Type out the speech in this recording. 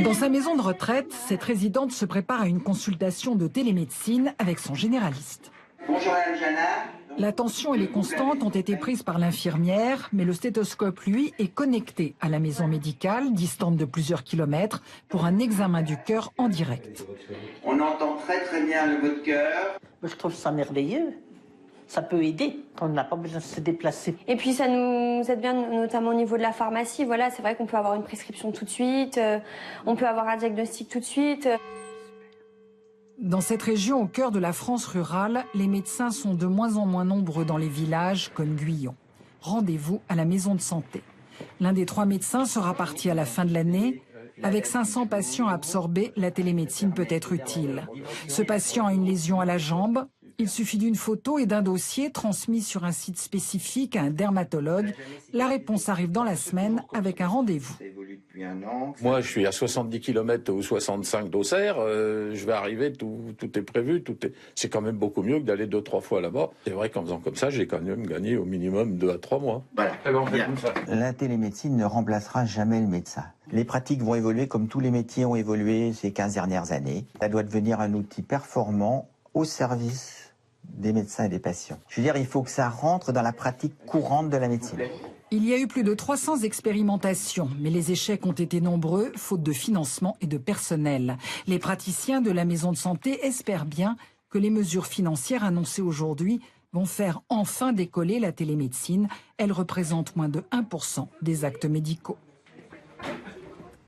Dans sa maison de retraite, cette résidente se prépare à une consultation de télémédecine avec son généraliste. Bonjour Madame Jana. La tension et les constantes ont été prises par l'infirmière, mais le stéthoscope, lui, est connecté à la maison médicale, distante de plusieurs kilomètres, pour un examen du cœur en direct. On entend très bien le mot de cœur. Je trouve ça merveilleux. Ça peut aider quand on n'a pas besoin de se déplacer. Et puis ça nous aide bien, notamment au niveau de la pharmacie. Voilà, c'est vrai qu'on peut avoir une prescription tout de suite, on peut avoir un diagnostic tout de suite. Dans cette région, au cœur de la France rurale, les médecins sont de moins en moins nombreux dans les villages comme Guyon. Rendez-vous à la maison de santé. L'un des 3 médecins sera parti à la fin de l'année. Avec 500 patients absorbés, la télémédecine peut être utile. Ce patient a une lésion à la jambe. Il suffit d'une photo et d'un dossier transmis sur un site spécifique à un dermatologue. La réponse arrive dans la semaine avec un rendez-vous. Moi, je suis à 70 km ou 65 d'Auxerre. Je vais arriver, tout est prévu. C'est quand même beaucoup mieux que d'aller 2-3 fois là-bas. C'est vrai qu'en faisant comme ça, j'ai quand même gagné au minimum 2 à 3 mois. Voilà. La télémédecine ne remplacera jamais le médecin. Les pratiques vont évoluer comme tous les métiers ont évolué ces 15 dernières années. Ça doit devenir un outil performant au service des médecins et des patients. Je veux dire, il faut que ça rentre dans la pratique courante de la médecine. Il y a eu plus de 300 expérimentations, mais les échecs ont été nombreux, faute de financement et de personnel. Les praticiens de la maison de santé espèrent bien que les mesures financières annoncées aujourd'hui vont faire enfin décoller la télémédecine. Elle représente moins de 1% des actes médicaux.